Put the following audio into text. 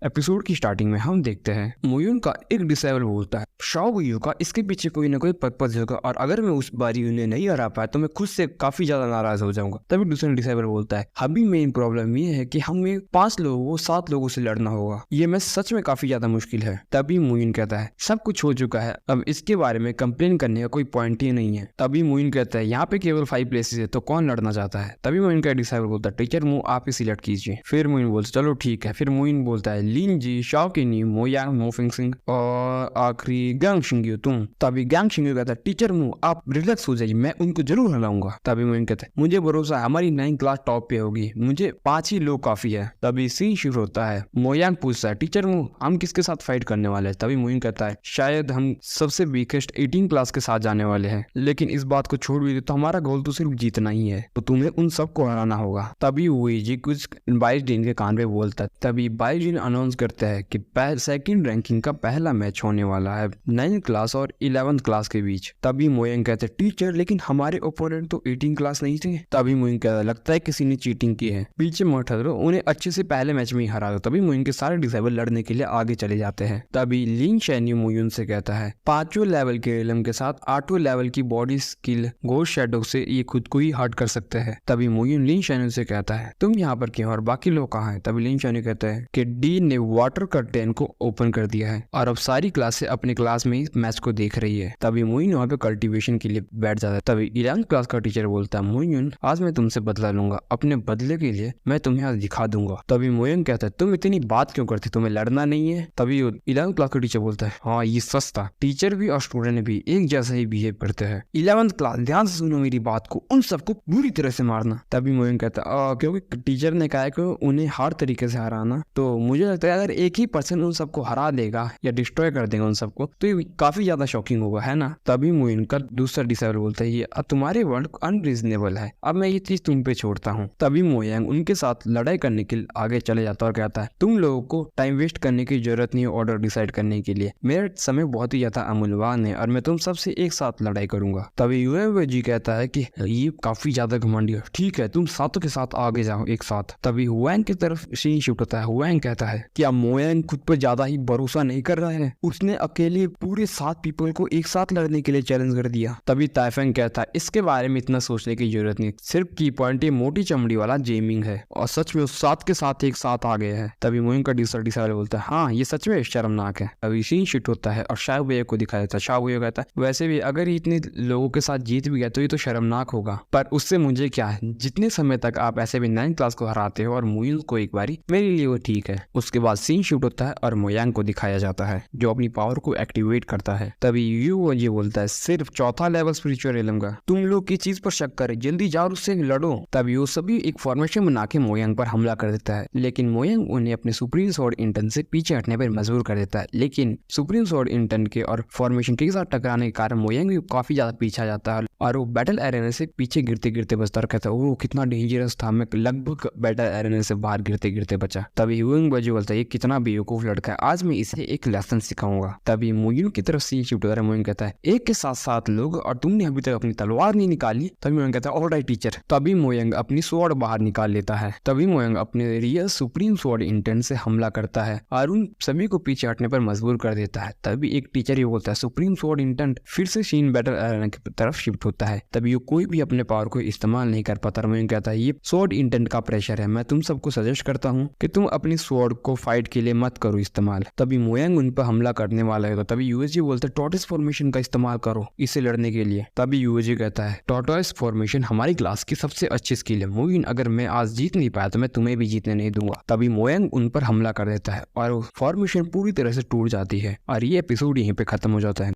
Episode की starting में हम देखते हैं मोयुन का एक डिसेबल बोलता है शाओबुयो का इसके पीछे कोई ना कोई पर्पज होगा और अगर मैं उस बारी उन्हें नहीं हरा पाया तो मैं खुद से काफी ज्यादा नाराज हो जाऊंगा। तभी दूसरा डिसेबल बोलता है अभी मेन प्रॉब्लम ये है कि हमें 5 लोगों को 7 लोगों से लड़ना होगा, ये मैं सच में काफी ज्यादा मुश्किल है। तभी मोयुन कहता है सब कुछ हो चुका है, अब इसके बारे में कंप्लेन करने का कोई पॉइंट ही नहीं है। तभी मोयुन कहता है यहाँ पे केवल 5 प्लेसेस है तो कौन लड़ना चाहता है। तभी मोयुन का डिसेबल बोलता है टीचर मो आप ही सिलेक्ट कीजिए। फिर मोयुन बोलता चलो ठीक है। फिर मोयुन बोलता है लिन जी, शाओ केनी, मोयांग, मोफिंगसिंग और आखिरी गैंग शिंग्यू तुम। तभी गैंग शिंग्यू कहता है टीचर मो आप रिलैक्स हो जाइए, मैं उनको जरूर हराऊंगा। तभी मोयुन कहता है मुझे भरोसा है हमारी 9 क्लास टॉप पे होगी, मुझे 5 ही लोग काफी है। तभी सीन शिफ्ट होता है, मोयांग पूछता है टीचर मो हम किसके साथ फाइट करने वाले हैं। तभी मोयुन कहता है शायद हम सबसे वीकेस्ट 18 क्लास के साथ जाने वाले हैं, लेकिन इस बात को छोड़ भी दे तो हमारा गोल तो सिर्फ जीतना ही है, तो तुम्हें उन सबको हराना होगा। तभी वुईजी कुछ 22 दिन के कान पे बोलता है। तभी 22 दिन अनाउंस करता है कि सेकंड रैंकिंग का पहला मैच होने वाला है 9th क्लास और 11th क्लास के बीच। तभी मोयंग कहते हैं टीचर लेकिन हमारे ओपोनेंट तो 18 क्लास नहीं थे। तभी मोयंग कहता है लगता है किसी ने चीटिंग की है, पीछे मत हटो, उन्हें अच्छे से पहले मैच में ही हरा दो। तभी मोयंग के सारे डिसेबल लड़ने के लिए आगे चले जाते हैं। तभी लिन शैन्यू मोयुन से कहता है 5वें लेवल के इल्म के साथ 8वें लेवल की बॉडी स्किल घोस्ट शैडो से ये खुद को ही हर्ट कर सकते हैं। तभी मोयुन लिन शैन्यू से कहता है तुम यहाँ पर क्यों और बाकी लोग कहाँ हैं। तभी लिन शैन्यू कहता है कि डी ने वाटर कर्टेन को ओपन कर दिया है और अब सारी क्लासें अपने क्लास में ही मैच को देख रही है। तभी मोयुन वहाँ पे कल्टीवेशन के लिए बैठ जाता है। तभी 11th क्लास का टीचर बोलता है मोयुन आज मैं तुमसे बदला लूंगा, अपने बदले के लिए मैं तुम्हें आज दिखा दूंगा। तभी मोयुन कहता है तुम इतनी बात क्यों करते, तुम्हें लड़ना नहीं है। तभी 11th क्लास का टीचर बोलता है हाँ ये सच था, टीचर भी और स्टूडेंट भी एक जैसा ही बिहेव करते हैं। 11th क्लास ध्यान से सुनो मेरी बात को, उन सबको पूरी तरह से मारना। तभी मोयुन कहता है क्योंकि टीचर ने कहा है कि उन्हें हर तरीके से हराना, तो मुझे लगता है अगर एक ही पर्सन उन सबको हरा देगा या डिस्ट्रॉय कर देगा उन सबको तो ये काफी ज्यादा शॉकिंग होगा, है ना। तभी मोयुन का दूसरा डिसेबल बोलता है ये तुम्हारे वर्ड अनरीजनेबल है, अब मैं ये चीज तुम पे छोड़ता हूँ। तभी मोयांग उनके साथ लड़ाई करने के लिए आगे चले जाता और कहता है तुम लोगों को टाइम वेस्ट करने की जरूरत नहीं है ऑर्डर डिसाइड करने के लिए, मेरा समय बहुत ही ज्यादा अमूल्यवान है और मैं तुम सबसे एक साथ लड़ाई करूंगा। तभी यूएजी कहता है कि ये काफी ज्यादा घमंडी है, ठीक है तुम सातों के साथ आगे जाओ एक साथ। तभी हुआंग की तरफ सीन शिफ्ट होता है। हुआंग कहता है क्या मोयांग खुद पर ज्यादा ही भरोसा नहीं कर रहा है, उसने अकेले पूरे 7 पीपल को एक साथ लड़ने के लिए चैलेंज कर दिया। तभी ताइफेंग कहता है इसके बारे में इतना सोचने की जरूरत नहीं, सिर्फ की पॉइंट ये मोटी चमड़ी वाला जेमिंग है और सच में उस 7 के साथ एक साथ आ गए हैं। तभी मोयुन का डिसेबल बोलता है हाँ ये सच में शर्मनाक है। तभी सीन शिफ्ट होता है और शाओबुयो को दिखाया जाता है। शाओबुयो कहता है वैसे भी अगर इतने लोगों के साथ जीत भी गया तो ये तो शर्मनाक होगा, पर उससे मुझे क्या है, जितने समय तक आप ऐसे भी 9th क्लास को हराते हो और मोयुन को एक बारी, मेरे लिए वो ठीक है। उसके बाद सीन शिफ्ट होता है और मोयांग को दिखाया जाता है जो अपनी पावर को एक्टिवेट करता है। तभी यू ये बोलता है सिर्फ 4था लेवल स्पिरिचुअल इल्म का, तुम लोग किस चीज पर शक करे, जल्दी जाओ उससे लड़ो। तभी वो सभी एक फॉर्मेशन बना के मोयांग पर हमला कर देता है, लेकिन मोयांग उन्हें अपने सुप्रीम स्वॉर्ड इंटन से पीछे हटने पर मजबूर कर देता है। लेकिन सुप्रीम स्वॉर्ड इंटन के और फॉर्मेशन के साथ टकराने के कारण मोयांग भी काफी ज्यादा पीछा जाता है और वो बैटल एरेना से पीछे गिरते गिरते बचता और कहता है वो कितना डेंजरस था, मैं लगभग बैटल एरेना से बाहर गिरते गिरते बचा। तभी ह्यूइंग बजू बोलता है ये कितना बेवकूफ लड़का है, आज मैं इसे एक लेसन सिखाऊंगा। तभी मोयुन की तरफ से शिफ्ट होता है। मोयुन कहता है एक के साथ 7 लोग और तुमने अभी तक अपनी तलवार नहीं निकाली। तभी मोयुन कहता है ऑलराइट टीचर। तभी मोयुन अपनी स्वॉर्ड बाहर निकाल लेता है। तभी मोयुन अपने रियल सुप्रीम स्वॉर्ड इंटेंट से हमला करता है और उन सभी को पीछे हटने पर मजबूर कर देता है। तभी एक टीचर ये बोलता है सुप्रीम स्वॉर्ड इंटेंट फिर से शीन बैटल एरेना की तरफ शिफ्ट होता है। तभी कोई भी अपने पावर को इस्तेमाल नहीं कर पाता। मोयुन कहता है ये स्वॉर्ड इंटेंट का प्रेशर है, मैं तुम सबको सजेस्ट करता हूँ कि तुम अपनी स्वॉर्ड को फाइट के लिए मत करो इस्तेमाल। तभी मोयांग उन पर हमला करने वाला है। तभी यूएसजी बोलता है टॉर्टोइस फॉर्मेशन का इस्तेमाल करो इसे लड़ने के लिए। तभी यूएसजी कहता है टॉर्टोइस फॉर्मेशन हमारी क्लास की सबसे अच्छी स्किल है मोयुन, अगर मैं आज जीत नहीं पाया तो मैं तुम्हें भी जीतने नहीं दूंगा। तभी मोयांग उन पर हमला कर देता है और फॉर्मेशन पूरी तरह से टूट जाती है और ये एपिसोड यहीं पे खत्म हो जाता है।